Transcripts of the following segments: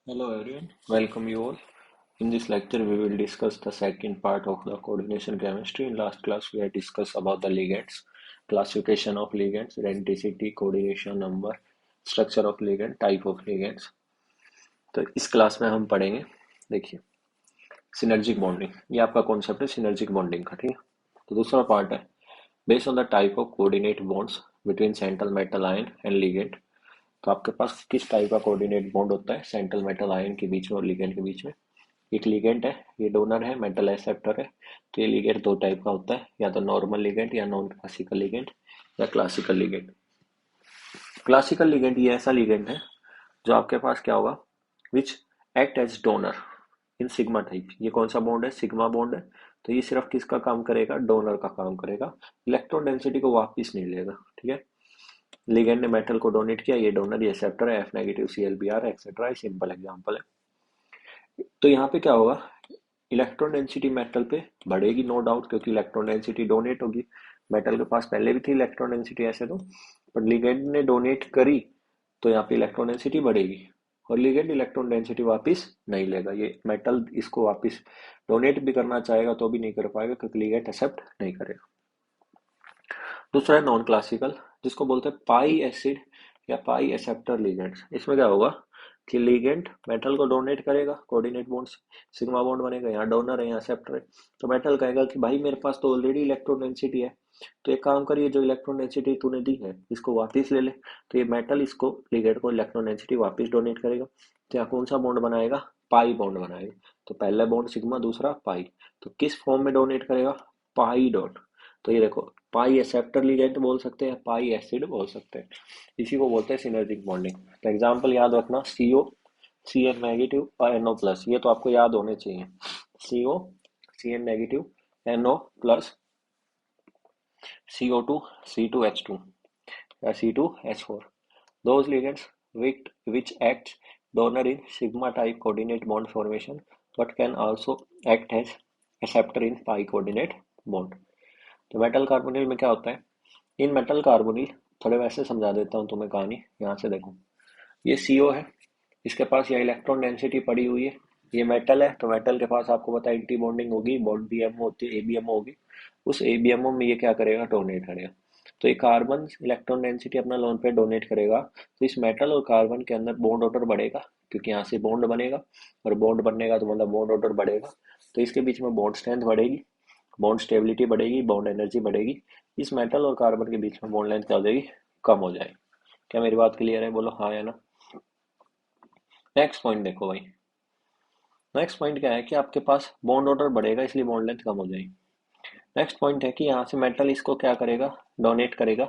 Hello everyone, welcome you all. In this lecture, we will discuss the second part of the coordination chemistry. In last class, we had discussed about the ligands, classification of ligands, identity, coordination, number, structure of ligand, type of ligands. तो इस class में हम पढ़ेंगे, देखिए, synergic bonding. ये आपका concept है synergic bonding का, ठीक है. तो दूसरा पार्ट है based on the type of coordinate bonds between central metal ion and ligand. तो आपके पास किस टाइप का कोऑर्डिनेट बॉन्ड होता है सेंट्रल मेटल आयन के बीच में और लिगेंड के बीच में. एक लिगेंड है, ये डोनर है, मेटल एक्सेप्टर है. तो ये लिगेंड दो टाइप का होता है, या तो नॉर्मल लिगेंड या नॉन क्लासिकल लिगेंड या क्लासिकल लिगेंड. क्लासिकल लिगेंड ये ऐसा लिगेंड है जो आपके पास क्या होगा, which act as donor in sigma type. ये कौन सा बॉन्ड है, सिग्मा बॉन्ड है. तो ये सिर्फ किसका काम करेगा, डोनर का काम करेगा. इलेक्ट्रॉन डेंसिटी को वापिस नहीं लेगा, ठीक है. लिगेंड ने मेटल को डोनेट किया, ये डोनर, ये एक्सेप्टर है, F negative C L B R etcetera. Simple example है. तो यहाँ पे क्या होगा, इलेक्ट्रॉन डेंसिटी मेटल पे बढ़ेगी नो डाउट, क्योंकि इलेक्ट्रॉन डेंसिटी डोनेट होगी. मेटल के पास पहले भी थी इलेक्ट्रॉन डेंसिटी ऐसे तो, पर लिगेंड ने डोनेट करी तो यहाँ पे इलेक्ट्रॉन डेंसिटी बढ़ेगी. और लिगेंड इलेक्ट्रॉन डेंसिटी वापस नहीं लेगा, ये मेटल इसको वापस डोनेट भी करना चाहेगा तो भी नहीं कर पाएगा, क्योंकि लिगेंड एक्सेप्ट नहीं करेगा. दूसरा है नॉन क्लासिकल, जिसको बोलते हैं पाई एसिड या पाई एक्सेप्टर लिगेंड्स. इसमें क्या होगा कि लिगेंड मेटल को डोनेट करेगा, कोऑर्डिनेट बॉन्ड सिग्मा बॉन्ड बनेगा, यहाँ डोनर है यहाँ एक्सेप्टर है. तो मेटल कहेगा कि भाई मेरे पास तो ऑलरेडी इलेक्ट्रॉन डेंसिटी है, तो एक काम करिए, जो इलेक्ट्रॉन डेंसिटी तूने दी है इसको वापस ले ले. तो ये मेटल इसको लिगेंड को इलेक्ट्रॉन डेंसिटी वापस डोनेट करेगा. तो यहाँ कौन सा बॉन्ड बनाएगा, पाई बॉन्ड बनाएगा. तो पहला बॉन्ड सिग्मा, दूसरा पाई. तो किस फॉर्म में डोनेट करेगा, पाई डॉट. तो ये देखो, पाई एक्सेप्टर लिगेंड बोल सकते हैं, पाई एसिड बोल सकते हैं. इसी को बोलते हैं सिनर्जिक बॉन्डिंग. तो एग्जांपल याद रखना, सीओ, सी एन नेगेटिव और एनओ प्लस, ये तो आपको याद होने चाहिए. CO, C N negative, NO plus, CO2, C2H2 या C2H4. Those ligands which act donor in sigma type coordinate bond formation but can also act as acceptor in pi coordinate bond. तो metal carbonyl में क्या होता है, इन metal carbonyl, थोड़े वैसे समझा देता हूँ तुम्हें कहानी. यहाँ से देखो, ये CO है, इसके पास यह इलेक्ट्रॉन डेंसिटी पड़ी हुई है. ये मेटल है, तो मेटल के पास आपको पता है एंटी बॉन्डिंग होगी, बॉन्ड बीएमओ होती है, एबीएमओ होगी. उस एबीएमओ में ये क्या करेगा, डोनेट करेगा. तो ये कार्बन इलेक्ट्रॉन डेंसिटी अपना लोन पे डोनेट करेगा. तो इस मेटल और कार्बन के अंदर बॉन्ड ऑर्डर बढ़ेगा, क्योंकि यहाँ से बॉन्ड बनेगा, और बॉन्ड बनने तो मतलब बॉन्ड ऑर्डर बढ़ेगा. तो इसके बीच में बॉन्ड स्ट्रेंथ बढ़ेगी, बॉन्ड स्टेबिलिटी बढ़ेगी, बॉन्ड एनर्जी बढ़ेगी. इस मेटल और कार्बन के बीच में बॉन्ड लेंथ क्या हो जाएगी, कम हो जाएगी. क्या मेरी बात क्लियर है, बोलो हाँ या ना. नेक्स्ट पॉइंट देखो भाई, नेक्स्ट पॉइंट क्या है कि आपके पास बॉन्ड ऑर्डर बढ़ेगा, इसलिए बॉन्ड लेंथ कम हो जाएगी. नेक्स्ट पॉइंट है कि यहाँ से मेटल इसको क्या करेगा, डोनेट करेगा.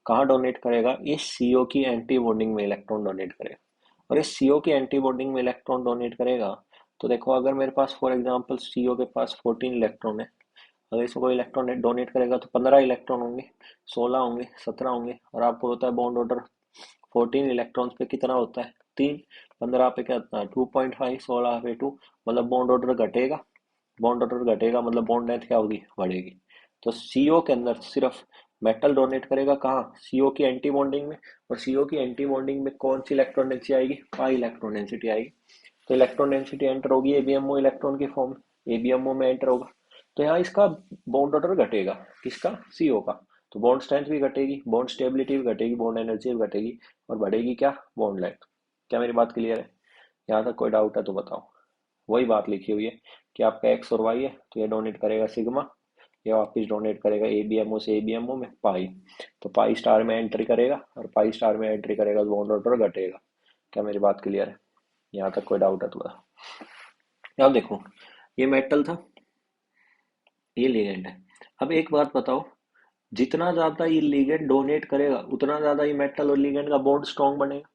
कहाँ डोनेट करेगा, इस सीओ की एंटी बॉन्डिंग में इलेक्ट्रॉन डोनेट करेगा. और इस सीओ की एंटी बॉन्डिंग में इलेक्ट्रॉन डोनेट करेगा. तो देखो, अगर मेरे पास फॉर एग्जांपल सीओ के पास 14 इलेक्ट्रॉन है, अगर इसको कोई इलेक्ट्रॉन डोनेट करेगा तो 15 इलेक्ट्रॉन होंगे, 16 होंगे, 17 होंगे. और आपको होता है बॉन्ड ऑर्डर 14 इलेक्ट्रॉन्स पे कितना होता है, 3. 15 पे क्या होता है, 2.5, 16 पे 2, मतलब बॉन्ड ऑर्डर घटेगा. बॉन्ड ऑर्डर घटेगा मतलब बॉन्ड लेंथ क्या होगी, बढ़ेगी. तो सीओ के अंदर सिर्फ मेटल डोनेट करेगा, कहाँ, सीओ की एंटी बॉन्डिंग में. और सीओ की एंटी बॉन्डिंग में कौन सी इलेक्ट्रॉन डेंसिटी आएगी, पाई इलेक्ट्रॉन डेंसिटी आएगी. तो इलेक्ट्रॉन डेंसिटी एंटर होगी एबीएमओ इलेक्ट्रॉन की फॉर्म, एबीएमओ में एंटर होगा. तो यहाँ इसका बॉन्ड ऑर्डर घटेगा, किसका, सीओ का. तो बॉन्ड स्ट्रेंथ भी घटेगी, बॉन्ड स्टेबिलिटी भी घटेगी, बॉन्ड एनर्जी भी घटेगी, और बढ़ेगी क्या, बॉन्ड लेंथ. क्या मेरी बात क्लियर है, यहाँ तक कोई डाउट है तो बताओ. वही बात लिखी हुई है कि आपका एक्स और वाई है, तो ये डोनेट करेगा सिग्मा, ये वापिस डोनेट करेगा एबीएमओ से एबीएमओ में पाई. तो पाई स्टार में एंट्री करेगा, और पाई स्टार में एंट्री करेगा तो बॉन्ड ऑर्डर घटेगा. क्या मेरी बात क्लियर है, यहाँ तक कोई डाउट है तो बताओ. अब देखो, ये मेटल था, ये लिगेंड है. अब एक बात बताओ, जितना ज्यादा ये लिगेंड डोनेट करेगा उतना ज्यादा ये मेटल और लिगेंड का बॉन्ड स्ट्रॉन्ग बनेगा.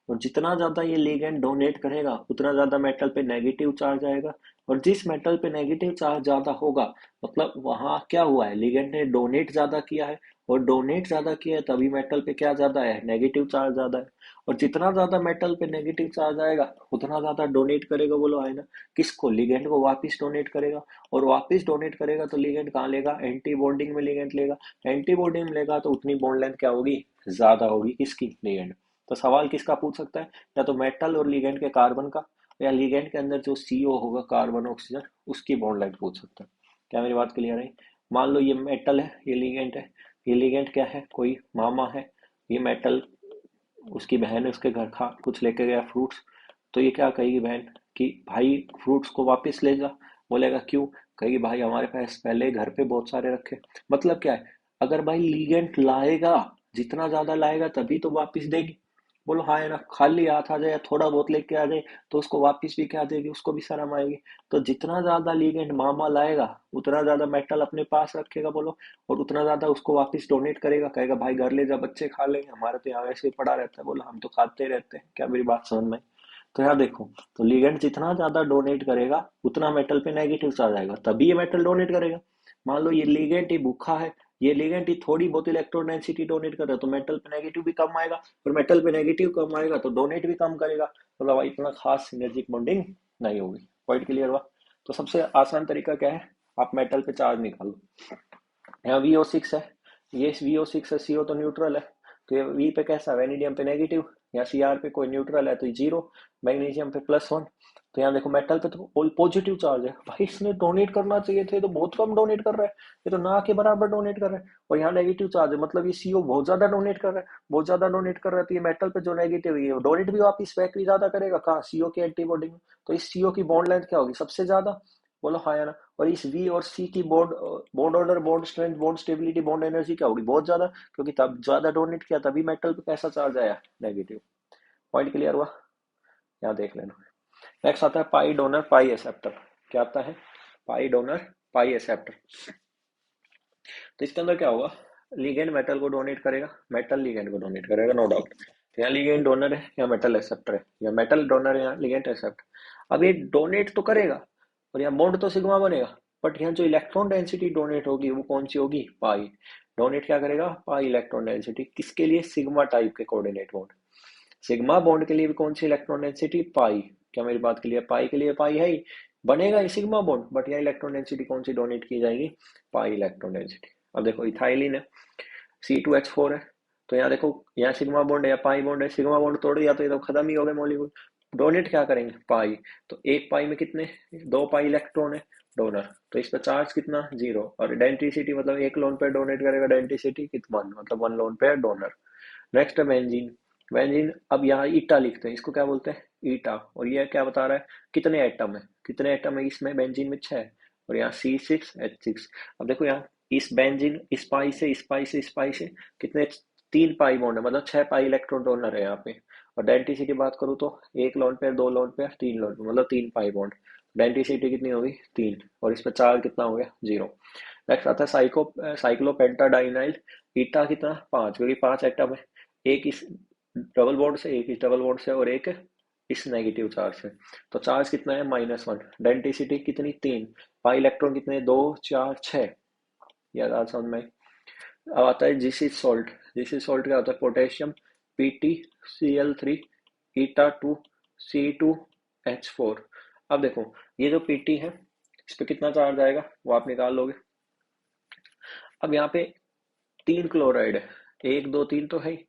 और जितना ज्यादा ये लिगेंड डोनेट करेगा उतना ज्यादा मेटल पे नेगेटिव चार्ज आएगा. और जिस मेटल पे नेगेटिव चार्ज ज्यादा होगा, मतलब वहां क्या हुआ है, लिगेंड ने डोनेट ज्यादा किया है. और डोनेट ज्यादा किया है तभी मेटल पे क्या ज्यादा है, नेगेटिव चार्ज ज्यादा है. और जितना ज्यादा मेटल पे नेगेटिव चार्ज आएगा उतना ज्यादा डोनेट करेगा, बोलो है ना, किसको, लिगेंड को वापिस डोनेट करेगा. और वापिस डोनेट करेगा तो लिगेंड कहाँ लेगा, एंटी बॉन्डिंग में लिगेंड लेगा. एंटी बॉन्डिंग में लेगा तो उतनी बॉन्ड लेंथ क्या होगी, ज्यादा होगी, किसकी, लिगेंड. तो सवाल किसका पूछ सकता है, या तो मेटल और लिगेंड के कार्बन का, या लिगेंड के अंदर जो CO होगा, कार्बन ऑक्सीजन, उसकी बॉन्ड लेंथ पूछ सकता है। क्या मेरी बात क्लियर है? मान लो ये मेटल है, ये लिगेंड है। ये लिगेंड क्या है? कोई मामा है। ये मेटल, उसकी बहन है, उसके घर खा कुछ लेके गया फ्रूट्स। तो ये क्या कहेगी बहन कि भाई फ्रूट्स को वापस ले जा। बोलेगा क्यों? कहेगी भाई हमारे पास पहले घर पे बहुत सारे रखे। मतलब क्या है? अगर भाई लीगेंट लाएगा, जितना ज्यादा लाएगा तभी तो वापस देगी। बोलो हाँ है ना? खाली हाथ आ जाए या थोड़ा बहुत लेके आ जाए तो उसको वापस भी क्या देगी? उसको भी शर्म आएगी। तो जितना ज्यादा लीगेंट मामा लाएगा, उतना ज्यादा मेटल अपने पास रखेगा। बोलो, और उतना ज्यादा उसको वापस डोनेट करेगा। कहेगा भाई घर ले जा, बच्चे खा लेंगे, हमारे तो यहाँ वैसे ही पड़ा रहता है। बोला हम तो खाते रहते हैं। क्या मेरी बात समझ में आई? तो यहाँ देखो, तो लिगेंड जितना ज्यादा डोनेट करेगा, उतना मेटल पे नेगेटिव चार्ज आएगा, तभी ये मेटल डोनेट करेगा। मान लो ये लिगेंड ही भूखा है, ये लिगेंड ही थोड़ी बहुत इलेक्ट्रॉन डेंसिटी डोनेट कर रहा है, तो मेटल पे नेगेटिव भी कम आएगा। और मेटल पे नेगेटिव कम आएगा तो डोनेट भी कम करेगा। तो भाई इतना खास सिनर्जिक बॉन्डिंग नहीं होगी। पॉइंट क्लियर हुआ? तो सबसे आसान तरीका क्या है? आप मेटल पे चार्ज निकालो। यहाँ VO6 है, ये VO6 है, CO तो न्यूट्रल है। तो ये V पे कैसा? वेनेडियम पे नेगेटिव। यहाँ Cr पे कोई न्यूट्रल है तो जीरो। मैग्नीशियम पे +1। तो यहाँ देखो मेटल पे तो पॉजिटिव चार्ज है। भाई इसने डोनेट करना चाहिए थे, तो बहुत कम डोनेट कर रहा है। ये तो ना के बराबर डोनेट कर रहा है। और यहाँ नेगेटिव चार्ज है, मतलब ये CO बहुत ज्यादा डोनेट कर रहा है। बहुत ज्यादा डोनेट कर रहा है, तो ये मेटल पे जो नेगेटिव है, ये डोनेट भी वापिस बैक भी ज्यादा करेगा। कहाँ? CO की एंटीबॉडी में। तो इस CO की बॉन्ड लेंथ क्या होगी? सबसे ज्यादा। बोलो हाँ या ना? और इस V और C की bond bond order, bond strength, bond stability, bond energy क्या होगी? बहुत ज्यादा। क्योंकि तब ज्यादा डोनेट किया, तभी मेटल पे कैसा चार्ज आया? नेगेटिव। पॉइंट क्लियर हुआ? यहाँ देख लेना। नेक्स्ट आता है पाई डोनर पाई एक्सेप्टर। क्या आता है? पाई डोनर पाई एक्सेप्टर। तो इसके अंदर क्या होगा? लिगेंड मेटल को डोनेट करेगा, मेटल लिगेंड को डोनेट करेगा, नो डाउट। यहाँ लिगेंड डोनर है, या मेटल एक्सेप्टर है, या मेटल डोनर है, या लिगेंड एक्सेप्टर। अब ये डोनेट तो करेगा, और यहाँ बॉन्ड तो सिग्मा बनेगा। बट यहाँ जो इलेक्ट्रॉन डेंसिटी डोनेट होगी वो कौन सी होगी? पाई। डोनेट क्या करेगा? Pi electron density. किसके लिए? सिग्मा टाइप के कोऑर्डिनेट बॉन्ड। सिग्मा बॉन्ड के लिए भी कौन सी इलेक्ट्रॉन डेंसिटी? पाई। क्या मेरी बात के लिए? पाई के लिए पाई है ही। बनेगा ये सिग्मा बॉन्ड, बट यहाँ इलेक्ट्रॉन डेंसिटी कौन सी डोनेट की जाएगी? Pi electron density. अब देखो इथाइलिन है, C2H4 है। तो यहाँ देखो, यहाँ सिग्मा बॉन्ड है या पाई बॉन्ड है। सिग्मा बॉन्ड तोड़ दिया तो ये तो खत्म ही हो गए मॉलिक्यूल। डोनेट क्या करेंगे? पाई। तो एक पाई में कितने? दो पाई इलेक्ट्रॉन है डोनर। तो इस पर चार्ज कितना? जीरो। और डेंसिटी मतलब एक लोन पेयर डोनेट करेगा, डेंसिटी कितना? 1, मतलब 1 लोन पेयर डोनर। नेक्स्ट है बेंजीन। बेंजीन, अब यहाँ ईटा लिखते हैं, इसको क्या बोलते हैं? ईटा। और ये क्या बता रहा है? कितने एटम है? कितने एटम है इसमें? बेंजीन में 6। और यहाँ C6H6। अब देखो यहाँ इस बेंजीन, इस पाई से इस पाई से इस पाई से कितने? 3 पाई बॉन्ड है, मतलब 6 पाई इलेक्ट्रॉन डोनर है यहाँ पे। और डेंसिटी की बात करूँ तो एक लोन पेयर, दो लोन पेयर, तीन लोन पेयर, मतलब 3 पाई बॉन्ड। डेंसिटी कितनी होगी? 3। और इस पर चार्ज कितना हो गया? जीरो। नेक्स्ट आता है साइक्लोपेंटाडाइनाइल। ईटा कितना? 5, क्योंकि 5 एटम है। एक इस डबल बॉन्ड से, एक इस डबल बॉन्ड से, और एक इस नेगेटिव चार्ज से। तो चार्ज कितना है? -1। डेंसिटी कितनी? 3। पाई इलेक्ट्रॉन कितने? 2, 4, 6। याद आ समझ में? अब आता है जीसी सॉल्ट। जीसी सॉल्ट क्या होता है? पोटेशियम PtCl3 ईटा 2 C2H4। अब देखो, ये जो Pt है, इस पे कितना चार्ज आएगा वो आप निकाल लोगे। अब यहाँ पे 3 क्लोराइड है, 1 2 3 तो है ही।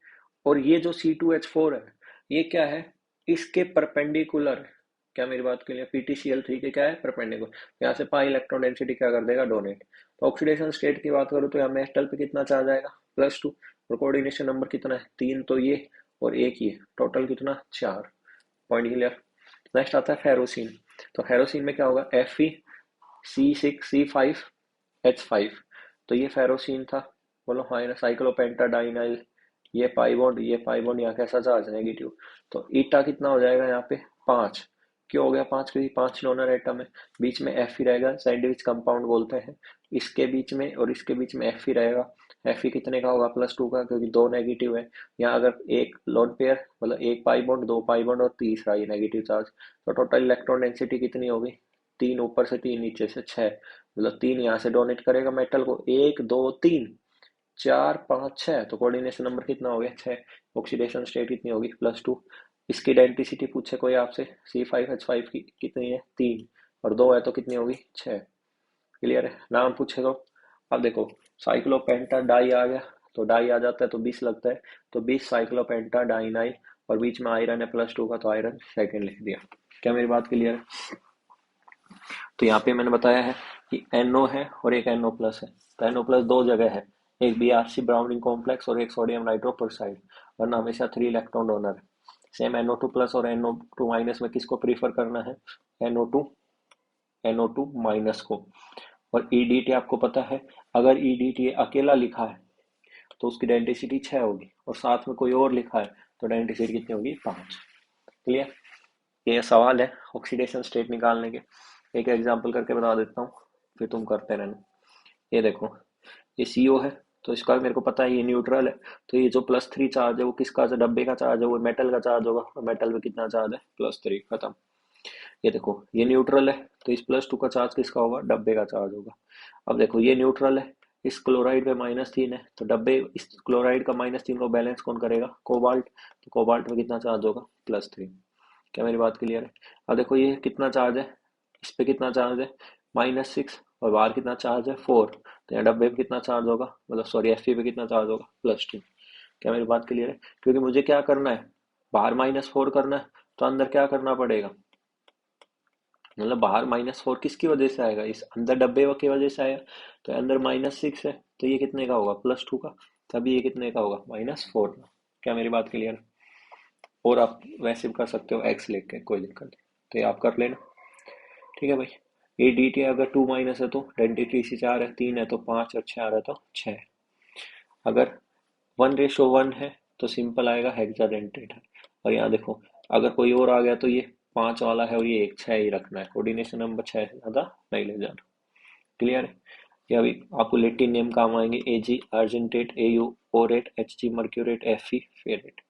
और ये जो C2H4 है, ये क्या है? इसके परपेंडिकुलर है। क्या मेरी बात के लिए? PtCl3 के क्या है? परपेंडिकुलर। यहाँ से पाई इलेक्ट्रॉन डेंसिटी क्या कर देगा? डोनेट। तो ऑक्सीडेशन स्टेट की बात करूँ तो यहाँ मेटल पे कितना चार्ज आएगा? +2। और कोऑर्डिनेशन नंबर कितना है? 3 तो ये, और 1 ये, टोटल कितना? 4। Point clear? नेक्स्ट आता है फेरोसिन। तो फेरोसिन में क्या होगा? Fe C6C5H5। तो ये फेरोसिन था। बोलो हाँ ना? साइक्लोपेंटाडाइनाइल। ये पाई बॉन्ड, ये पाई बॉन्ड, यहाँ कैसा चार्ज? नेगेटिव। तो ईटा कितना हो जाएगा यहाँ पे? 5। क्यों हो गया 5? क्योंकि 5 लोनर एटम है। बीच में F ही रहेगा, सैंडविच कंपाउंड बोलते हैं। इसके बीच में और इसके बीच में F ही रहेगा। Fe कितने का होगा? +2 का, क्योंकि दो नेगेटिव है। यहाँ अगर एक लोन पेयर, मतलब एक पाई बॉन्ड, दो पाई बॉन्ड, और तीसरा ये नेगेटिव चार्ज। तो टोटल इलेक्ट्रॉन डेंसिटी कितनी होगी? 3 ऊपर से, 3 नीचे से, 6। मतलब 3 यहाँ से डोनेट करेगा मेटल को, 1 2 3 4 5 6। तो कोऑर्डिनेशन नंबर कितना हो गया? 6। ऑक्सीडेशन स्टेट कितनी होगी? +2। इसकी डेंसिटी पूछे कोई आपसे, C5H5 की कितनी है? 3। और 2 है तो कितनी होगी? 6। क्लियर है? नाम पूछे तो अब देखो, साइक्लोपेंटा डाई आ गया, तो डाई आ जाता है तो 20 लगता है। तो 20 साइक्लोपेंटा डाइनाइल। और बीच में आयरन है +2 का, तो आयरन सेकंड लिख दिया। क्या मेरी बात क्लियर है? तो यहाँ पे मैंने बताया है कि NO है और एक NO प्लस है। तो NO प्लस दो जगह है, एक BRC ब्राउनिंग कॉम्प्लेक्स और एक सोडियम नाइट्रोक्साइड, वरना हमेशा 3 इलेक्ट्रॉन डोनर है। सेम NO2 प्लस और NO2 माइनस में किसको प्रीफर करना है? NO2 माइनस को। और EDT आपको पता है, अगर EDT अकेला लिखा है तो उसकी डेंसिटी 6 होगी, और साथ में कोई और लिखा है तो डेंसिटी कितनी होगी? 5। क्लियर? ये सवाल है ऑक्सीडेशन स्टेट निकालने के। एक एग्जांपल करके बता देता हूँ, फिर तुम करते रहना। ये देखो, ये CO है, तो इसका मेरे को पता है ये न्यूट्रल है, तो ये जो +3 चार्ज है वो किसका, जो डब्बे का चार्ज है वो मेटल का चार्ज होगा, और मेटल में कितना चार्ज है? +3। खत्म। ये देखो, ये न्यूट्रल है, तो इस +2 का चार्ज किसका होगा? डब्बे का चार्ज होगा। अब देखो, ये न्यूट्रल है, इस क्लोराइड पे -3 है, तो डब्बे इस क्लोराइड का -3 को बैलेंस कौन करेगा? कोबाल्ट। तो कोबाल्ट में कितना चार्ज होगा? +3। क्या मेरी बात क्लियर है? अब देखो, ये कितना चार्ज है, इस पे कितना चार्ज है? -6, और बाहर कितना चार्ज है? 4। तो यहाँ डब्बे पे कितना चार्ज होगा, मतलब सॉरी Fe पे कितना चार्ज होगा? +2। क्या मेरी बात क्लियर है? क्योंकि मुझे क्या करना है, बाहर -4 करना है, तो अंदर क्या करना पड़ेगा, मतलब बाहर -4 किसकी वजह से आएगा? इस अंदर डब्बे की वजह से आएगा। तो अंदर -6 है, तो ये कितने का होगा? +2 का। तभी ये कितने का होगा? -4 का। क्या मेरी बात क्लियर है? और आप वैसे भी कर सकते हो x लेके, कोई दिक्कत नहीं, तो ये आप कर लेना। ठीक है भाई। ये dt अगर 2 माइनस है तो डेंसिटी से 4 है, 3 है तो 5, और 6 आ रहा है तो 6। अगर 1:1 है तो सिंपल आएगा हेक्साडेंटेट है। और यहाँ देखो, अगर कोई और आ गया तो ये 5 वाला है और ये 1 6 ही रखना है, कोऑर्डिनेशन नंबर 6 से ज़्यादा नहीं ले जाना। क्लियर है? ये अभी आपको लेटिन नेम काम आएंगे, Ag argentate, Au aurate, Hg mercurate, Fe ferrate.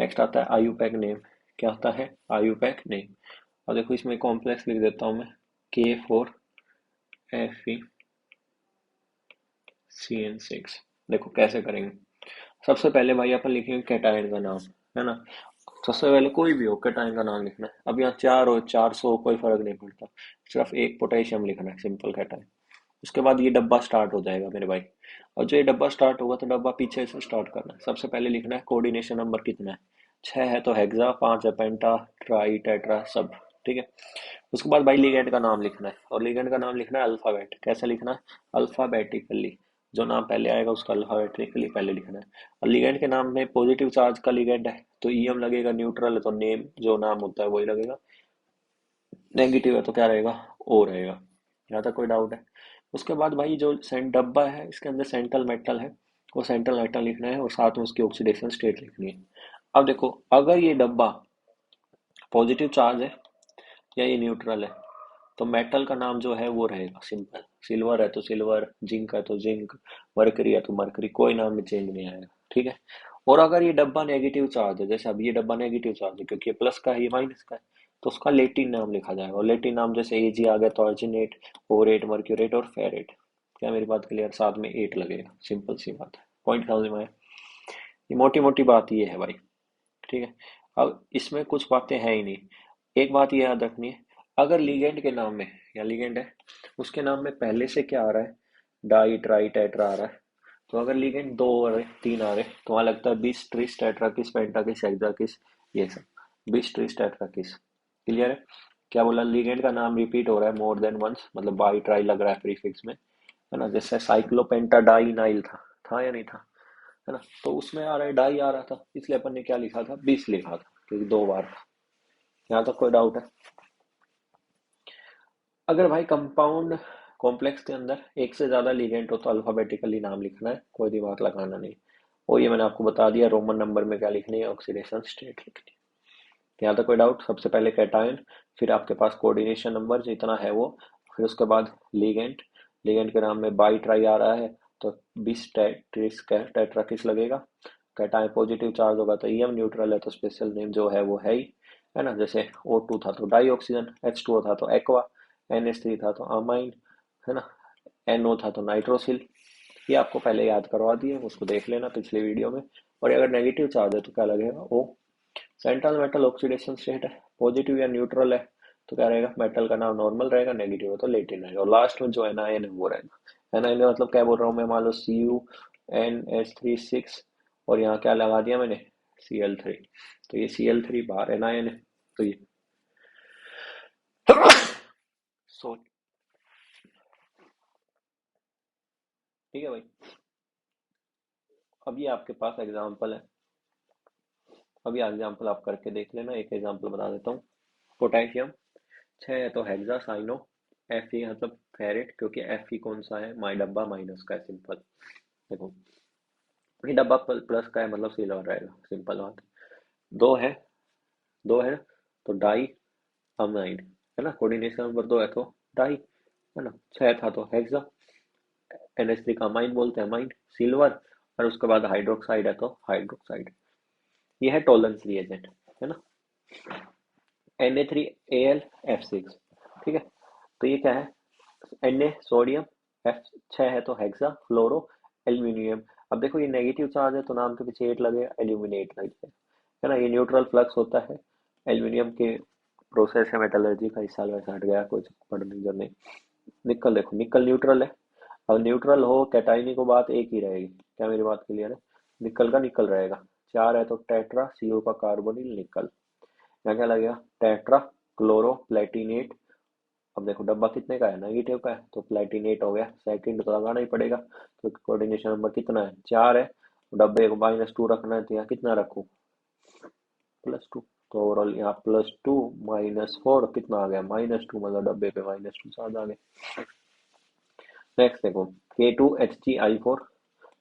Next आता है आयुपैक नेम। क्या आता है? IUPAC name. और देखो, इसमें कॉम्प्लेक्स लिख देता हूँ मैं, K4FeCN6। देखो कैसे करेंगे। सबसे पहले भाई अपन लिखेंगे कैटायन का नाम, है ना। सबसे पहले कोई भी हो कैटायन का नाम लिखना है। अब यहाँ 4 हो 400 हो, कोई फर्क नहीं पड़ता, सिर्फ एक पोटेशियम लिखना है, सिंपल कैटायन। उसके बाद ये डब्बा स्टार्ट हो जाएगा मेरे भाई, और जो ये डब्बा स्टार्ट होगा तो डब्बा पीछे से स्टार्ट करना है। सबसे पहले लिखना है कोऑर्डिनेशन नंबर कितना है, 6 है तो हेक्सा, 5 है पेंटा, ट्राई, टेट्रा, सब। ठीक है। उसके बाद भाई लिगेंड का नाम लिखना है, और लिगेंड का नाम लिखना है अल्फाबेट। कैसे लिखना है? अल्फाबेटिकली। जो नाम पहले आएगा उसका अल्फाबेटिकली पहले लिखना है। और लिगेंड के नाम में पॉजिटिव चार्ज का लिगेंड है तो ईएम लगेगा, न्यूट्रल है तो नेम जो नाम होता है वही लगेगा, नेगेटिव है तो क्या रहेगा? ओ रहेगा। यहाँ तक कोई डाउट है? उसके बाद भाई जो सेंट डब्बा है इसके अंदर सेंट्रल मेटल है, वो सेंट्रल मेटल लिखना है, और साथ में उसकी ऑक्सीडेशन स्टेट लिखनी है। अब देखो, अगर ये डब्बा पॉजिटिव चार्ज है या ये न्यूट्रल है, तो मेटल का नाम जो है वो रहेगा सिंपल। सिल्वर है तो सिल्वर, जिंक है तो जिंक, मरकरी है तो मरकरी, कोई नाम में चेंज नहीं आएगा। ठीक है। और अगर ये डब्बा नेगेटिव चार्ज है, जैसे अब ये डब्बा नेगेटिव चार्ज है क्योंकि ये प्लस का है ये माइनस का है, तो उसका लेटिन नाम लिखा जाएगा। और लेटिन नाम जैसे Ag आ गया तो अर्जिनेट, ओरेट, मर्क्यूरेट और फेरेट। क्या मेरी बात क्लियर? साथ में 8 लगेगा, सिंपल सी बात है। पॉइंट समझ में आया? ये मोटी मोटी बात ये है भाई। ठीक है। अब इसमें कुछ बातें हैं ही नहीं। एक बात ये याद रखनी है, अगर लिगेंड के नाम में, या लिगेंड है उसके नाम में पहले से क्या आ रहा है? डाई, ट्राई, टेट्रा आ रहा है। तो अगर लिगेंड 2 आ रहे, 3 आ रहे, तो वहां लगता है बिस, ट्रिस, टेट्राकिस, पेंटाकिस, हेक्साकिस, ये सब। बिस, ट्रिस, टेट्राकिस। क्लियर है? क्या बोला? लिगेंड का नाम रिपीट हो रहा है मोर देन वंस, मतलब बाई ट्राई लग रहा है प्रीफिक्स में, है ना। जैसे साइक्लोपेंटाडाइनाइल था या नहीं था, है ना। तो उसमें आ रहा है डाई आ रहा था, इसलिए अपन ने क्या लिखा था? 20 लिखा था, क्योंकि 2 बार था। यहाँ तक कोई डाउट है? अगर भाई कंपाउंड कॉम्प्लेक्स के अंदर एक से ज्यादा लिगेंड हो तो अल्फाबेटिकली नाम लिखना है, कोई दिमाग लगाना नहीं। और ये मैंने आपको बता दिया रोमन नंबर में क्या लिखनी है, ऑक्सीडेशन स्टेट लिखनी है। यहाँ तक कोई डाउट? सबसे पहले कैटायन, फिर आपके पास कोऑर्डिनेशन नंबर जितना है वो, फिर उसके बाद लिगेंड। लिगेंड के नाम में बाई ट्राई आ रहा है तो बिस, ट्रिस, टेट्राकिस लगेगा। कैटायन पॉजिटिव चार्ज होगा तो ईएम, न्यूट्रल है तो स्पेशल नेम जो है वो है ही, है ना। जैसे O2 था तो डाई ऑक्सीजन, H2O था तो एक्वा, NH3 था तो अमाइन, है ना। NO था तो नाइट्रोसिल। ये आपको पहले याद करवा दिए, उसको देख लेना पिछले वीडियो में। और अगर नेगेटिव चार्ज है तो क्या लगेगा? O। Central metal oxidation state है, पॉजिटिव या न्यूट्रल है तो क्या रहेगा? मेटल का नाम नॉर्मल रहेगा, नेगेटिव है तो लेटिन रहेगा। और लास्ट में जो एनायन है वो रहेगा। एनायन मतलब क्या बोल रहा हूँ मैं, मान लो CuNH3 6, और यहाँ क्या लगा दिया मैंने? Cl3, तो ये Cl3 बाहर एनायन है, तो ये सो ठीक है भाई। अब ये आपके पास एग्जाम्पल है, अभी एग्जाम्पल आप करके देख लेना। एक एग्जाम्पल बता देता हूँ। पोटेशियम 6 है तो हेक्सा साइनो, Fe मतलब फेरेट, क्योंकि Fe कौन सा है, माई डब्बा माइनस का है, सिंपल। देखो ये डब्बा प्लस का है मतलब सिल्वर रहेगा, सिंपल बात। दो है, दो है तो डाई अमाइन है ना, कोऑर्डिनेशन नंबर 2 है तो डाई है ना। 6 था तो हेक्सा, NH3 का अमाइन बोलते हैं, अमाइन सिल्वर, और उसके बाद हाइड्रोक्साइड है तो हाइड्रोक्साइड। ये है टोलेंस रिएजेंट है ना, Na3Al F6, ठीक है। तो ये क्या है, Na सोडियम, F 6 है तो हेक्सा फ्लोरो एल्यूमिनियम। अब देखो ये नेगेटिव चार्ज है तो नाम के पीछे 8 लगेगा, एल्यूमिनेट लगे है ना। ये न्यूट्रल फ्लक्स होता है, एल्यूमिनियम के प्रोसेस है, मेटलर्जी का हिस्सा वैसा हट गया, कुछ पढ़ने की जरूरत नहीं। निकल देखो, निकल न्यूट्रल है, अब न्यूट्रल हो कैटाइनी को बात एक ही रहेगी, क्या मेरी बात क्लियर है। निकल का निकल रहेगा, 4 है तो टेट्रा CO का कार्बोनिल निकल। यहाँ क्या लगेगा, टेट्रा क्लोरो प्लेटिनेट। अब देखो डब्बा कितने का है, नेगेटिव का है, तो प्लेटिनेट हो गया, सेकंड तो लगाना ही पड़ेगा क्योंकि कोऑर्डिनेशन नंबर कितना है, 4 है, तो डब्बे को -2 रखना है, तो यहाँ कितना रखूँ, +2। तो ओवरऑल यहाँ +2 -4 कितना आ गया, -2, मतलब डब्बे पे -2 चार्ज आ गया। नेक्स्ट देखो K2HgI4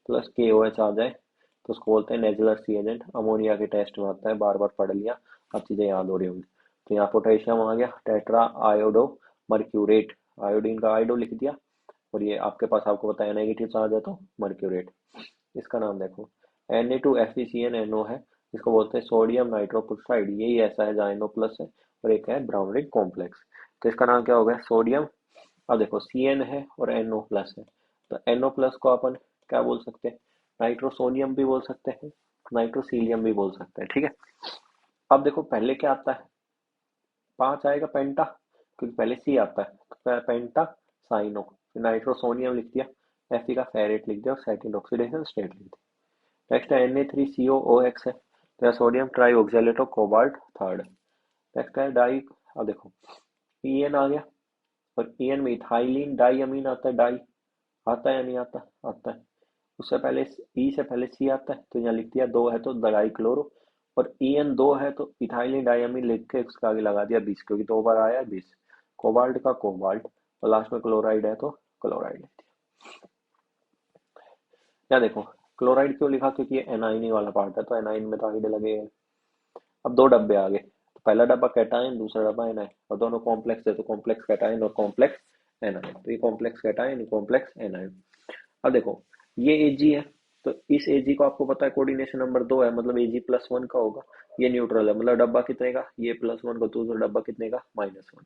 प्लस KOH आ जाए तो उसको बोलते हैं नेजुलर सी एजेंट, अमोनिया के टेस्ट में आता है, बार बार पढ़ लिया, अब चीजें याद हो रही होंगी। तो यहाँ पोटेशियम आ गया, टेट्रा आयोडो मर्क्यूरेट, आयोडीन का आयोडो लिख दिया, और ये आपके पास आपको बताया नेगेटिव चार्ज है तो मर्क्यूरेट। इसका नाम देखो Na2FeCnNO है, इसको बोलते हैं सोडियम नाइट्रोक्साइड, यही ऐसा है जहाँ NO प्लस है, और एक है ब्राउन रिंग कॉम्प्लेक्स। तो इसका नाम क्या हो गया, सोडियम। अब देखो Cn है और NO प्लस है, तो NO प्लस को अपन क्या बोल सकते हैं, नाइट्रोसोनियम भी बोल सकते हैं, नाइट्रोसीलियम भी बोल सकते हैं, ठीक है। अब देखो पहले क्या आता है, 5 आएगा पेंटा, क्योंकि पहले सी आता है, तो पेंटा साइनो, फिर नाइट्रोसोनियम लिख दिया, Fe का फेरेट लिख दिया, और सेकंड ऑक्सीडेशन स्टेट लिख दिया। नेक्स्ट है Na3COOX है, तो sodium try oxalate of cobalt third. Next है डाई, अब देखो En आ गया, और En में इथाइलिन डाई अमीन आता है, डाई आता है या नहीं आता, आता है। उससे पहले ई से पहले सी आता है, तो यहाँ लिख दिया, 2 है तो डाई क्लोरो, और En 2 है तो इथाइलिन डाइअमीन लिख के उसका आगे लगा दिया 20, क्योंकि 2 बार आया है 20। कोबाल्ट का कोबाल्ट, और लास्ट में क्लोराइड है तो क्लोराइड लिख दिया। क्या देखो क्लोराइड क्यों लिखा, क्योंकि ये एनाइन वाला पार्ट है, तो एनाइन में तो आइड लगे। अब 2 डब्बे आ गए, तो पहला डब्बा कैटायन, दूसरा डब्बा एनाइन, और दोनों कॉम्प्लेक्स है तो कॉम्प्लेक्स कैटायन और कॉम्प्लेक्स एनाइन, तो ये कॉम्प्लेक्स कैटायन कॉम्प्लेक्स एनाइन। अब देखो ये Ag है, तो इस Ag को आपको पता है कोऑर्डिनेशन नंबर 2 है, मतलब Ag+1 का होगा। ये न्यूट्रल है, मतलब डब्बा कितने का, ये +1 का, दूसरा डब्बा कितने का, -1।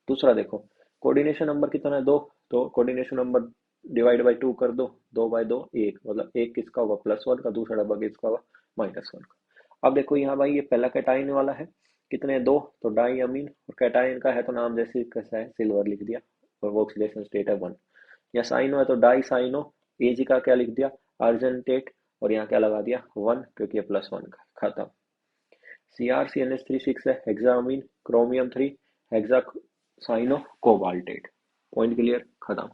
दूसरा देखो कोऑर्डिनेशन नंबर कितना है, 2, तो कोऑर्डिनेशन नंबर डिवाइड बाई 2 कर दो, 2/2 1, मतलब एक किसका होगा, +1 का, दूसरा डब्बा किसका होगा, -1 का। अब देखो यहाँ भाई ये पहला कैटाइन वाला है, कितने 2, तो डाई अमीन, और कैटाइन का है तो नाम जैसे कैसा है, सिल्वर लिख दिया, और वो ऑक्सीडेशन स्टेट है 1। या साइनो है तो डाई साइनो, Ag का क्या लिख दिया, अर्जेंटेट, और यहाँ क्या लगा दिया 1, क्योंकि ये +1 का खत्म। CrCnH3 6 है, hexammine chromium 3, hexacyanocobaltate. Point clear, खत्म।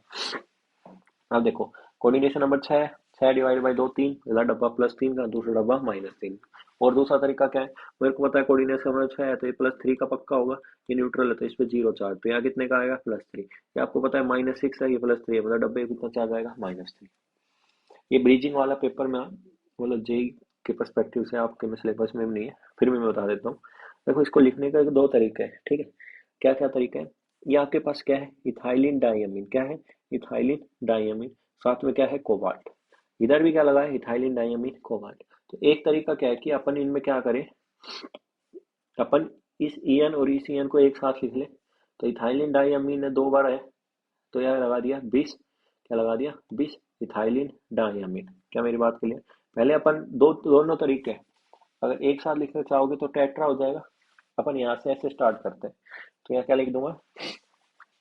अब देखो कोऑर्डिनेशन नंबर 6 है, 6 डिवाइड बाई 2 3, पहला डब्बा +3 का, दूसरा डब्बा -3। और दूसरा तरीका क्या है, मेरे को पता है कोऑर्डिनेशन नंबर 6 है तो ये +3 का पक्का होगा, ये न्यूट्रल है तो इस पे 0 चार्ज, तो यहाँ कितने का आएगा, +3। ये आपको पता है -6 है, ये +3 है, मतलब डब्बे कितना चार्ज आएगा, -3। ये ब्रीजिंग वाला पेपर में मतलब जेई के परस्पेक्टिव से आपके में सिलेबस में भी नहीं है, फिर भी मैं बता देता हूँ। देखो इसको लिखने का 2 तरीके हैं, ठीक है। क्या क्या तरीका है, ये आपके पास क्या है, इथाइलिन डाइअमीन, क्या है, इथाइलिन डाइअमीन, साथ में क्या है, कोबाल्ट। इधर भी क्या लगा है, इथाइलिन डाइअमीन कोबाल्ट। तो एक तरीका क्या है कि अपन इनमें क्या करें, अपन इस En और इस En को एक साथ लिख ले। तो इथाइलिन डाइअमीन ने 2 बार है, तो यह लगा दिया 20, क्या लगा दिया 20 इथाइलिन डाइअमीन। क्या मेरी बात क्लियर, पहले अपन दोनों तरीके, अगर एक साथ लिखना चाहोगे तो टेट्रा हो जाएगा, अपन यहाँ से ऐसे स्टार्ट करते हैं। तो यहाँ क्या लिख दूंगा,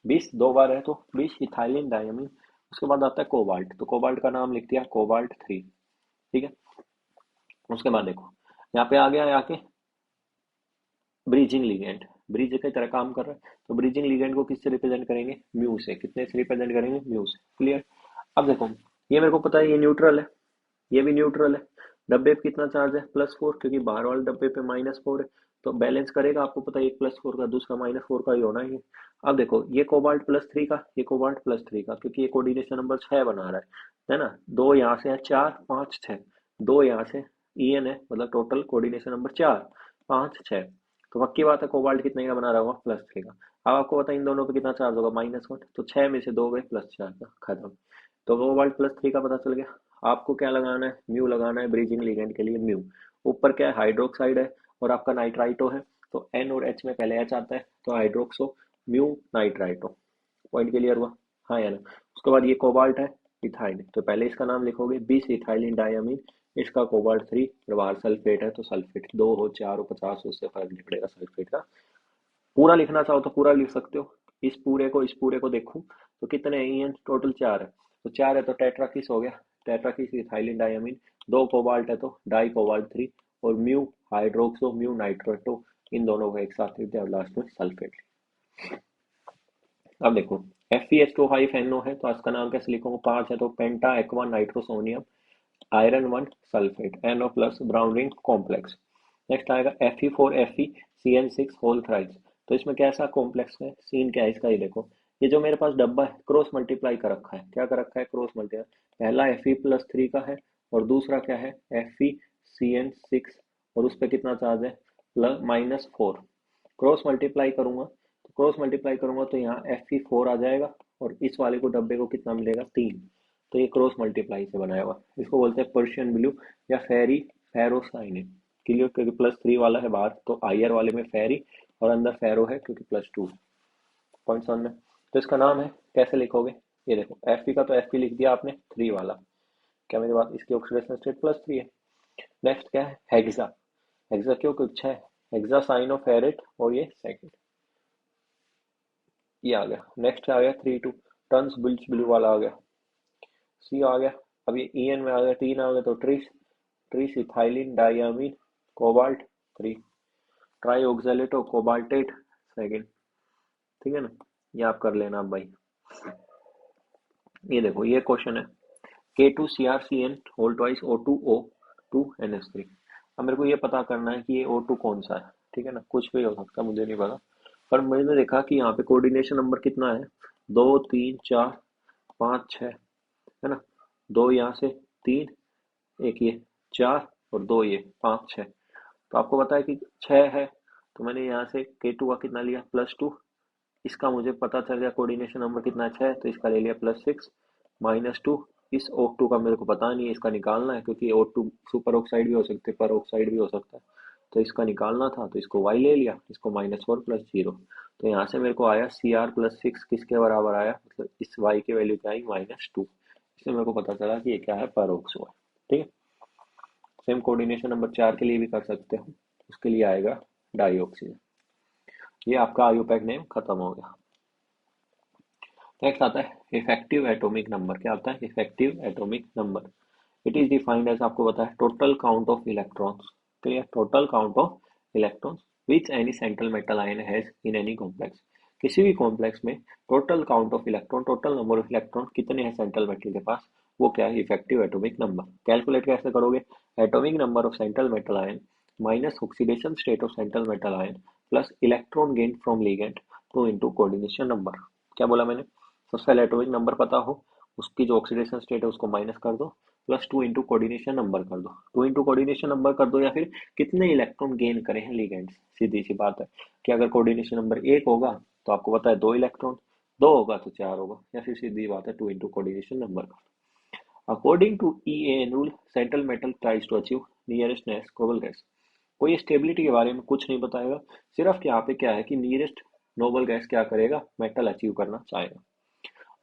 20 2 बार है तो 20 इथाइलिन डाइअमीन। उसके बाद आता है कोबाल्ट, तो कोबाल्ट का नाम लिख दिया कोबाल्ट 3, ठीक है। उसके बाद देखो यहाँ पे आ गया है आके ब्रिजिंग लिगेंड, ब्रिज की तरह काम कर रहा है। तो ब्रिजिंग लिगेंड को किससे रिप्रेजेंट करेंगे, म्यू से। कितने से रिप्रेजेंट करेंगे, म्यू से। क्लियर। अब देखो ये मेरे को पता है ये न्यूट्रल है, ये भी न्यूट्रल है। डब्बे पे कितना चार्ज है, +4, क्योंकि बाहर वाले डब्बे पे -4 है। तो बैलेंस करेगा, आपको पता है एक +4 का दूसरा -4 का ही होना ही है। अब देखो ये कोबाल्ट +3 का, ये कोबाल्ट +3 का, क्योंकि ये कोऑर्डिनेशन नंबर 6 बना रहा है ना। दो यहाँ से है, 4 5 6, दो यहाँ से ईएन है, मतलब टोटल कोऑर्डिनेशन नंबर 4 5 6। तो पक्की बात है कोबाल्ट कितने का बना रहा होगा, +3 का। अब आपको पता है इन दोनों पे कितना चार्ज होगा, -1। तो 6 में से 2 गए, +4 का, खत्म। तो कोबाल्ट +3 का पता चल गया। आपको क्या लगाना है, म्यू लगाना है ब्रीजिंग लिगेंड के लिए, म्यू। ऊपर क्या है, हाइड्रोक्साइड है और आपका नाइट्राइटो है। तो एन और एच में पहले एच आता है, तो hydroxo mu nitrito. Point clear हुआ, हाँ या ना। उसके बाद ये कोबाल्ट है, इथाइल। तो पहले इसका नाम लिखोगे, बीस इथाइलिन डायमीन। इसका कोबाल्ट 3, और बाहर सल्फेट है, तो सल्फेट 2 हो 4 हो 50 हो, उससे फर्क नहीं पड़ेगा सल्फेट का। पूरा लिखना चाहो तो पूरा लिख सकते हो। इस पूरे को देखूं तो कितने हैं, टोटल 4 है। तो 4 है तो टेट्राकिस हो गया, टेट्राकिस इथाइलिन डायमीन। दो कोबाल्ट है तो डाई कोबाल्ट 3, और म्यू हाइड्रोक्सो म्यू नाइट्रेटो, इन दोनों को एक साथ लिखते हैं लास्ट में सल्फेट। अब देखो FeH2O5NO है, तो इसका नाम कैसे लिखोगे, 5 है तो penta aqua nitrosonium iron 1 sulphate, NO plus brown ring complex. Next आएगा Fe4FeCN6 होल थ्राइस। तो इसमें कैसा कॉम्प्लेक्स है, सीन क्या है इसका, ये देखो। ये जो मेरे पास डब्बा है क्रॉस मल्टीप्लाई कर रखा है, क्या कर रखा है, क्रॉस मल्टीप्लाई। पहला Fe+3 का है, और दूसरा क्या है, FeCN6, और उस पर कितना चार्ज है, -4। क्रॉस मल्टीप्लाई करूंगा, तो यहाँ Fe4 आ जाएगा, और इस वाले को डब्बे को कितना मिलेगा, 3। तो ये क्रॉस मल्टीप्लाई से बनाया हुआ, इसको बोलते हैं पर्शियन ब्लू या फेरी फेरोसाइनिन। क्लियर, क्योंकि +3 वाला है बाहर, तो आईआर वाले में फेरी, और अंदर फेरो है क्योंकि +2। पॉइंट समझ में। तो इसका नाम है, कैसे लिखोगे, ये देखो Fe का तो Fe लिख दिया आपने 3 वाला, क्या मेरी बात, इसकी ऑक्सीडेशन स्टेट +3 है। नेक्स्ट क्या है, हेक्सा। हेक्सा क्यों, कुछ है, हेक्सा साइन ऑफ फेरेट, और ये सेकंड, ये आ गया। नेक्स्ट आ गया 3 2, टर्न्स बिल्स ब्लू वाला आ गया, सी आ गया। अब ये ईएन में आ गया, 3 आ गया, तो tris, tris ethylene diamine cobalt 3, tri oxalato cobaltate second. ठीक है ना, ये आप कर लेना अब भाई। ये देखो ये क्वेश्चन है, K2CrCN होल ट्वाइस O2O2NH3। अब मेरे को ये पता करना है कि ये O2 कौन सा है। ठीक है ना, कुछ भी हो सकता है, मुझे नहीं पता। पर मैंने देखा कि यहाँ पे कोऑर्डिनेशन नंबर कितना है, 2 3 4 5 6, है ना। दो यहाँ से, 3, एक ये 4, और 2 ये 5 6। तो आपको पता है कि 6 है, तो मैंने यहाँ से K2 का कितना लिया, +2। इसका मुझे पता चल गया कोऑर्डिनेशन नंबर कितना है, 6, तो इसका ले लिया +6 -2। इस O2 का मेरे को पता नहीं है, इसका निकालना है, क्योंकि O2 सुपर ऑक्साइड भी हो सकते हैं, पर ऑक्साइड भी हो सकता है। तो इसका निकालना था, तो इसको y ले लिया, इसको -4 +0। तो यहाँ से मेरे को आया Cr+6 किसके बराबर आया, मतलब इस y की वैल्यू क्या आई, -2। इससे मेरे को पता चला कि ये क्या है, परोक्सो है। ठीक है। सेम कोऑर्डिनेशन नंबर 4 के लिए भी कर सकते हो, उसके लिए आएगा डाइऑक्सी। ये आपका आयुपैक नेम खत्म हो गया। नेक्स्ट आता है इफेक्टिव एटॉमिक नंबर। क्या आता है, effective atomic number. It is defined as, आपको पता है, total count of electrons. Clear, total count of electrons which any central metal ion has in any complex. किसी भी कॉम्प्लेक्स में total count of electron, total number of electron कितने हैं central metal के पास, वो क्या है, इफेक्टिव एटॉमिक नंबर। कैलकुलेट कैसे करोगे, atomic number of central metal ion minus oxidation state of central metal ion plus electron gain from ligand, two into coordination number. क्या बोला मैंने, सबसे पहले एटॉमिक नंबर पता हो, उसकी जो ऑक्सीडेशन स्टेट है उसको माइनस कर दो, +2 इंटू कोऑर्डिनेशन नंबर कर दो, 2 इंटू कोऑर्डिनेशन नंबर कर दो, या फिर कितने इलेक्ट्रॉन गेन करे हैं लिगेंड्स। सीधी सी बात है कि अगर कोऑर्डिनेशन नंबर 1 होगा तो आपको पता है 2 इलेक्ट्रॉन, 2 होगा तो 4 होगा, या फिर सीधी बात है 2 into coordination number. According to EAN rule, central metal tries to achieve nearest noble gas. कोई स्टेबिलिटी के बारे में कुछ नहीं बताएगा, सिर्फ यहाँ पे क्या है कि नियरेस्ट नोबल गैस क्या करेगा, मेटल अचीव करना चाहेगा।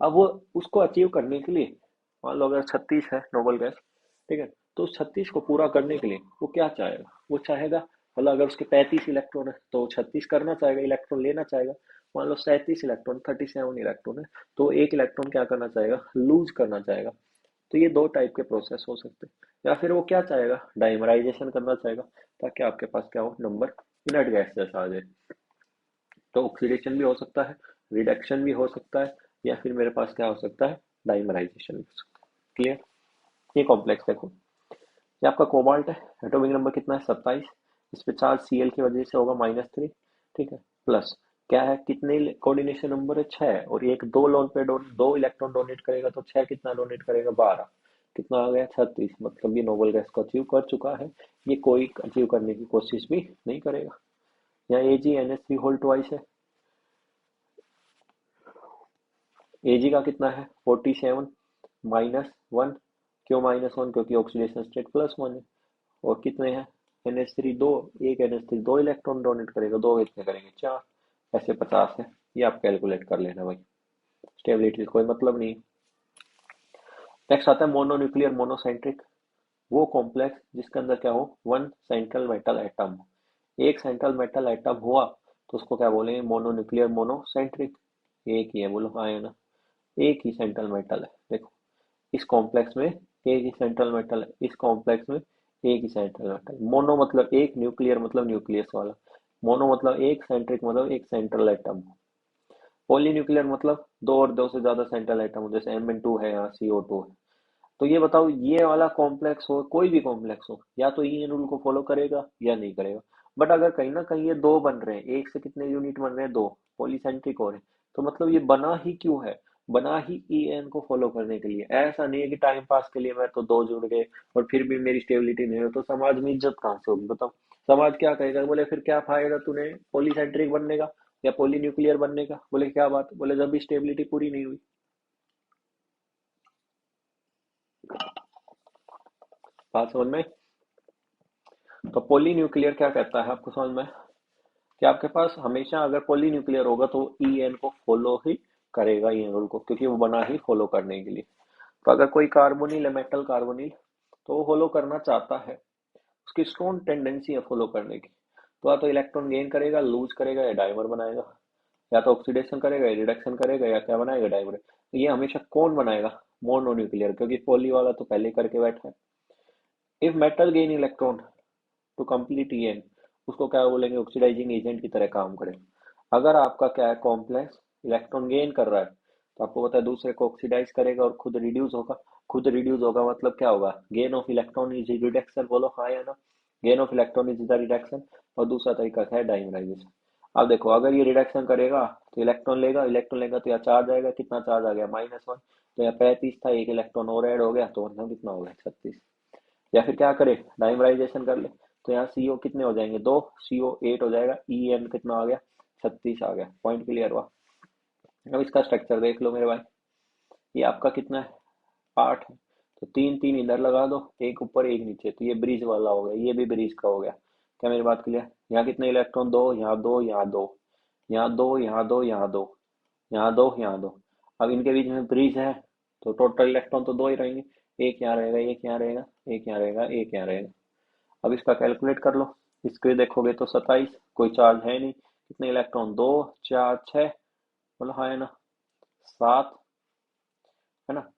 अब वो उसको अचीव करने के लिए, मान लो अगर 36 है नोबल गैस, ठीक है, तो 36 को पूरा करने के लिए वो क्या चाहेगा, वो चाहेगा, मतलब अगर उसके 35 इलेक्ट्रॉन है तो 36 करना चाहेगा, इलेक्ट्रॉन लेना चाहेगा। मान लो 37 इलेक्ट्रॉन, 37 इलेक्ट्रॉन है, तो एक इलेक्ट्रॉन क्या करना चाहेगा, लूज करना चाहेगा। तो ये दो टाइप के प्रोसेस हो सकते हैं। या फिर वो क्या चाहेगा, डाइमराइजेशन करना चाहेगा, ताकि आपके पास क्या हो, नंबर इनर्ट गैस जैसा आ जाए। तो ऑक्सीडेशन भी हो सकता है, रिडक्शन भी हो सकता है, या फिर मेरे पास क्या हो सकता है, डाइमराइजेशन भी हो सकता है। क्लियर। ये कॉम्प्लेक्स देखो, ये आपका कोबाल्ट है, एटॉमिक नंबर कितना है, 27। इस पे चार्ज Cl की वजह से होगा -3। ठीक है। प्लस क्या है, कितने कोऑर्डिनेशन नंबर है, 6, और एक दो लोन पे दो इलेक्ट्रॉन डोनेट करेगा, तो 6 कितना डोनेट करेगा, 12। कितना आ गया, 36। मतलब ये नोबल गैस को अचीव कर चुका है, ये कोई अचीव करने की कोशिश भी नहीं करेगा। यहाँ AgNH3 होल ट्वाइस है, Ag का कितना है, 47, -1। क्यों -1, क्योंकि ऑक्सीडेशन स्टेट +1 है। और कितने हैं, NH3 दो, एक NH3 दो इलेक्ट्रॉन डोनेट करेगा, दो कितने करेंगे, 4। ऐसे 50 है। ये आप कैलकुलेट कर लेना भाई, स्टेबिलिटी कोई मतलब नहीं। नेक्स्ट आता है मोनोन्यूक्लियर मोनोसेंट्रिक, वो कॉम्प्लेक्स जिसके अंदर क्या हो, वन सेंट्रल मेटल एटम। एक सेंट्रल मेटल एटम हुआ तो उसको क्या बोलेंगे, मोनोन्यूक्लियर मोनोसेंट्रिक। एक ही है, बोलो हाँ है ना, एक ही सेंट्रल मेटल है। देखो इस कॉम्प्लेक्स में एक ही सेंट्रल मेटल है, इस कॉम्प्लेक्स में एक ही सेंट्रल मेटल। मोनो मतलब एक, न्यूक्लियर मतलब न्यूक्लियस वाला। मोनो मतलब एक, सेंट्रिक मतलब एक सेंट्रल एटम। पॉलीन्यूक्लियर मतलब दो और दो से ज्यादा सेंट्रल एटम, जैसे Mn2 है या CO2 है। तो ये बताओ, ये वाला कॉम्प्लेक्स हो, कोई भी कॉम्प्लेक्स हो, या तो ई रूल को फॉलो करेगा या नहीं करेगा। बट अगर कहीं ना कहीं ये दो बन रहे हैं, एक से कितने यूनिट बन रहे हैं, दो, पॉलीसेंट्रिक हो रहे हैं, तो मतलब ये बना ही क्यों है, बना ही ई को फॉलो करने के लिए। ऐसा नहीं है कि टाइम पास के लिए मैं तो दो जुड़ गए और फिर भी मेरी स्टेबिलिटी नहीं हो, तो समाज में इज्जत कहाँ से होगी बताओ। समाज क्या कहेगा, बोले फिर क्या फायदा तूने पॉलीसेंट्रिक बनने का या पॉलीन्यूक्लियर बनने का, बोले क्या बात, बोले जब भी स्टेबिलिटी पूरी नहीं हुई। बात समझ में। तो पॉलीन्यूक्लियर क्या कहता है आपको समझ में, कि आपके पास हमेशा अगर पॉलीन्यूक्लियर होगा तो ई को फॉलो ही करेगा, ई रूल को, क्योंकि वो बना ही फॉलो करने के लिए। तो अगर कोई कार्बोनिल है, मेटल कार्बोनिल, तो वो फॉलो करना चाहता है, उसकी स्ट्रॉन्ग टेंडेंसी है फॉलो करने की। तो या तो इलेक्ट्रॉन गेन करेगा, लूज करेगा, या डाइमर बनाएगा, या तो ऑक्सीडेशन करेगा, या रिडक्शन करेगा, या क्या बनाएगा, डाइमर। तो ये हमेशा कौन बनाएगा, मोनोन्यूक्लियर, क्योंकि पॉली वाला तो पहले करके बैठा है। If metal gain electron to complete EN, उसको क्या बोलेंगे, ऑक्सीडाइजिंग एजेंट की तरह काम करे। अगर आपका क्या है, कॉम्प्लेक्स इलेक्ट्रॉन गेन कर रहा है, तो आपको पता है दूसरे को ऑक्सीडाइज करेगा और खुद रिड्यूस होगा। खुद रिड्यूस होगा मतलब क्या होगा, gain of electron is reduction, बोलो हाँ या ना। Gain of electron is the reduction. और दूसरा तरीका क्या है, डाइमराइजेशन। अब देखो अगर ये रिडक्शन करेगा तो इलेक्ट्रॉन लेगा, इलेक्ट्रॉन लेगा तो यहाँ चार्ज आएगा, कितना चार्ज आ गया, -1। तो यहाँ 35 था, एक इलेक्ट्रॉन और ऐड हो गया, तो मतलब कितना हो गया, 36। या फिर क्या करे, डाइमराइजेशन कर ले, तो यहाँ CO कितने हो जाएंगे, दो, CO8 हो जाएगा, EN कितना आ गया, 36 आ गया। पॉइंट क्लियर हुआ। अब इसका स्ट्रक्चर देख लो मेरे भाई, ये आपका कितना है, 8 है। तो तीन तीन इधर लगा दो, एक ऊपर एक नीचे, तो ये ब्रिज वाला हो गया, ये भी ब्रिज का हो गया। क्या मेरी बात क्लियर, यहाँ कितने इलेक्ट्रॉन, दो, यहाँ दो, यहाँ दो, यहाँ दो, यहाँ दो, यहाँ दो, यहाँ दो, यहाँ दो। अब इनके बीच में ब्रिज है, तो टोटल इलेक्ट्रॉन तो दो ही रहेंगे। एक यहाँ रहेगा, एक यहाँ रहेगा, एक यहाँ रहेगा, एक यहाँ रहेगा। अब इसका कैलकुलेट कर लो। इसके देखोगे तो 27, कोई चार्ज है नहीं, कितने इलेक्ट्रॉन, दो, चार, छः, बोलो हाँ है ना, 7, है ना,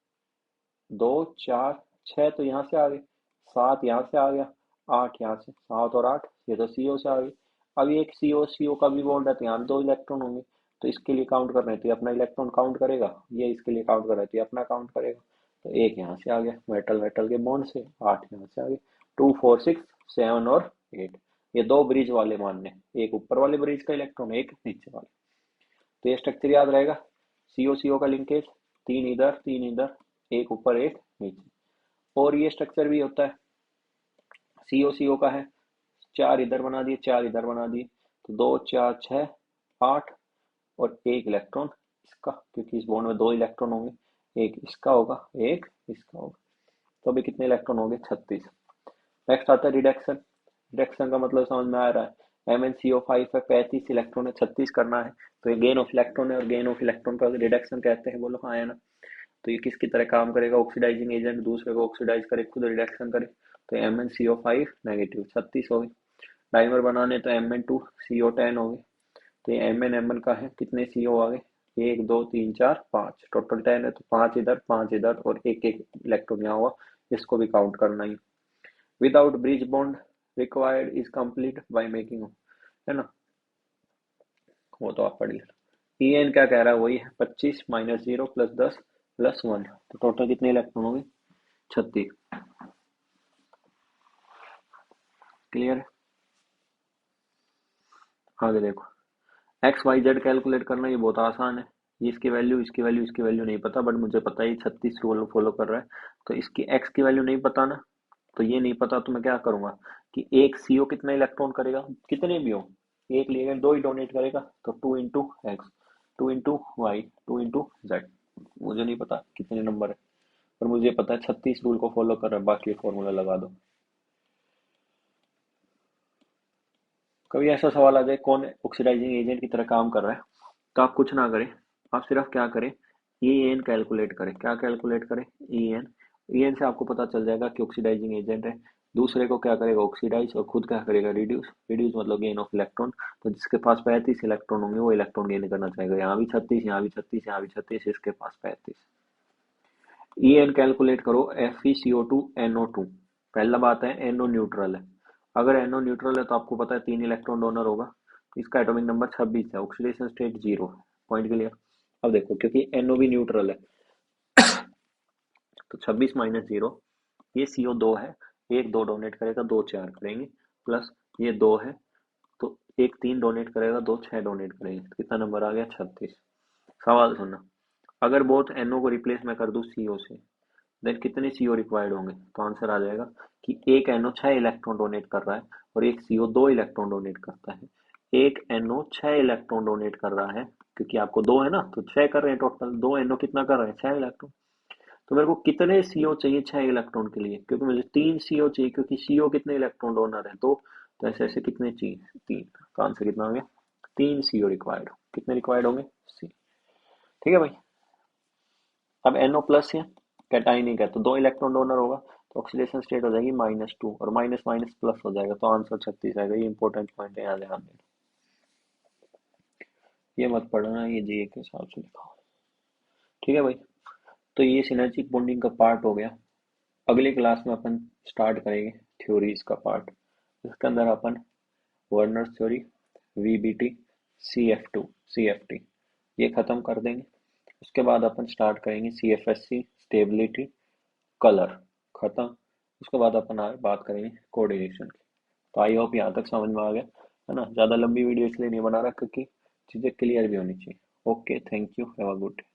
दो, चार, छः तो यहाँ से आ गए, 7 यहाँ से आ गया, 8 यहाँ से, 7 और 8, ये तो CO से आ गई। अब ये एक CO का भी बॉन्ड है, तो यहाँ दो इलेक्ट्रॉन होंगे, तो इसके लिए काउंट करना है तो ये अपना इलेक्ट्रॉन काउंट करेगा, ये इसके लिए काउंट कर रहा है तो ये अपना काउंट करेगा। तो एक यहाँ से आ गया, मेटल मेटल के बॉन्ड से, 8 यहाँ से आ गए, 2, 4, 6, 7 और 8। ये दो ब्रिज वाले मानने, एक ऊपर वाले ब्रिज का इलेक्ट्रॉन, एक नीचे वाले। तो ये स्ट्रक्चर याद रहेगा, CO का लिंकेज, तीन इधर, तीन इधर, एक ऊपर एक नीचे। और ये स्ट्रक्चर भी होता है, CO का है, चार इधर बना दिए, चार इधर बना दिए, तो दो, चार, छः, 8, और एक इलेक्ट्रॉन इसका, क्योंकि इस बॉन्ड में दो इलेक्ट्रॉन होंगे, एक इसका होगा, एक इसका होगा। तो अभी कितने इलेक्ट्रॉन होंगे, 36। नेक्स्ट आता है रिडक्शन। रिडक्शन का मतलब समझ में आ रहा है, MnCO5 है, 35 इलेक्ट्रॉन है, 36 करना है, तो ये गेन ऑफ इलेक्ट्रॉन है, और गेन ऑफ इलेक्ट्रॉन का रिडक्शन कहते हैं, बोलो हाँ है ना। तो ये किसकी तरह काम करेगा, ऑक्सीडाइजिंग एजेंट, दूसरे को ऑक्सीडाइज करे, खुद रिडक्शन करे। तो MnCO5 नेगेटिव, 36 हो गए। डाइमर बनाने तो Mn2CO10 हो गए। तो ये Mn का है, कितने CO आ गए, एक, दो, तीन, चार, पाँच, टोटल 10 है, तो पाँच इधर, पाँच इधर, और एक एक इलेक्ट्रॉन यहाँ हुआ, इसको भी काउंट करना ही। Without bridge bond required is complete by making, है ना, वो तो आप पढ़ लेना। ई एन क्या कह रहा है, वही है 25 माइनस 0 प्लस 10 प्लस 1, तो टोटल कितने इलेक्ट्रॉन होंगे, 36। क्लियर है। आगे देखो, एक्स वाई जेड कैलकुलेट करना ये बहुत आसान है। ये इसकी वैल्यू इसकी वैल्यू इसकी वैल्यू नहीं पता, बट मुझे पता है 36 रूल फॉलो कर रहा है, तो इसकी एक्स की वैल्यू नहीं पता ना, तो ये नहीं पता तो मैं क्या करूंगा कि एक सीओ कितना इलेक्ट्रॉन करेगा, कितने भी हो, एक लिगेंड दो ही डोनेट करेगा, तो 2 into X, 2 into Y, 2 into Z. मुझे नहीं पता कितने नंबर है, पर मुझे पता है 36 रूल को फॉलो कर रहा है, बाकी फॉर्मूला लगा दो। कभी ऐसा सवाल आ जाए कौन ऑक्सीडाइजिंग एजेंट की तरह काम कर रहा है, तो आप कुछ ना करें, आप सिर्फ क्या करें, ई एन कैलकुलेट करें। क्या कैलकुलेट करें, ई एन। ई एन से आपको पता चल जाएगा कि ऑक्सीडाइजिंग एजेंट है, दूसरे को क्या करेगा, ऑक्सीडाइज, और खुद क्या करेगा, रिड्यूस। रिड्यूस मतलब गेन ऑफ इलेक्ट्रॉन, तो जिसके पास 35 इलेक्ट्रॉन होंगे वो इलेक्ट्रॉन गेन करना चाहेगा, यहाँ भी 36, यहाँ भी 36, यहाँ भी 36, इसके पास 35। ई एन कैलकुलेट करो, FeCO2NO2। पहला बात है NO न्यूट्रल है, अगर NO न्यूट्रल है तो आपको पता है 3 इलेक्ट्रॉन डोनर होगा, तो इसका एटॉमिक नंबर 26 है, ऑक्सीडेशन स्टेट 0 है। Point clear. अब देखो क्योंकि NO भी न्यूट्रल है, तो 26 माइनस 0, ये CO2 है, एक दो डोनेट करेगा, दो चार करेंगे, प्लस ये दो है, तो एक 3 डोनेट करेगा, दो 6 डोनेट करेंगे, तो कितना नंबर आ गया, 36। सवाल सुनना, अगर बोथ NO को रिप्लेस मैं कर दूं CO से, देन कितने सीओ रिक्वायर्ड होंगे, तो आंसर आ जाएगा कि एक एनओ 6 इलेक्ट्रॉन डोनेट कर रहा है और एक सीओ 2 इलेक्ट्रॉन डोनेट करता है। एक एनओ 6 इलेक्ट्रॉन डोनेट कर रहा है, क्योंकि आपको दो है ना, तो 6 कर रहे हैं टोटल, दो एनओ कितना कर रहे हैं, 6 इलेक्ट्रॉन। तो मेरे को कितने सीओ चाहिए 6 इलेक्ट्रॉन के लिए, क्योंकि मुझे 3 सीओ चाहिए, क्योंकि सीओ कितने इलेक्ट्रॉन डोनर है, तो ऐसे ऐसे कितने चाहिए, 3, तो आंसर कितना हो गया, 3 सीओ रिक्वायर्ड। कितने रिक्वायर्ड होंगे, सी। ठीक है भाई। अब NO प्लस है, कैटाइन है, तो दो इलेक्ट्रॉन डोनर होगा, तो ऑक्सीडेशन स्टेट हो जाएगी -2, और माइनस माइनस प्लस हो जाएगा, तो आंसर 36 आएगा। ये इंपॉर्टेंट पॉइंट है, यहाँ ध्यान देना, ये मत पढ़ना, ये जी के हिसाब से लिखा हुआ है। ठीक है भाई, तो ये सिनर्जिक बॉन्डिंग का पार्ट हो गया। अगली क्लास में अपन स्टार्ट करेंगे थ्योरीज का पार्ट, इसके अंदर अपन Werner theory, VBT, CF2, CFT ये खत्म कर देंगे। उसके बाद अपन स्टार्ट करेंगे CFSC, स्टेबिलिटी, कलर, खत्म। उसके बाद अपन आगे बात करेंगे कोऑर्डिनेशन की। तो आई होप यहाँ तक समझ में आ गया, है ना। ज़्यादा लंबी वीडियो इसलिए नहीं बना रहा क्योंकि चीज़ें क्लियर भी होनी चाहिए। Okay, thank you, have a good day.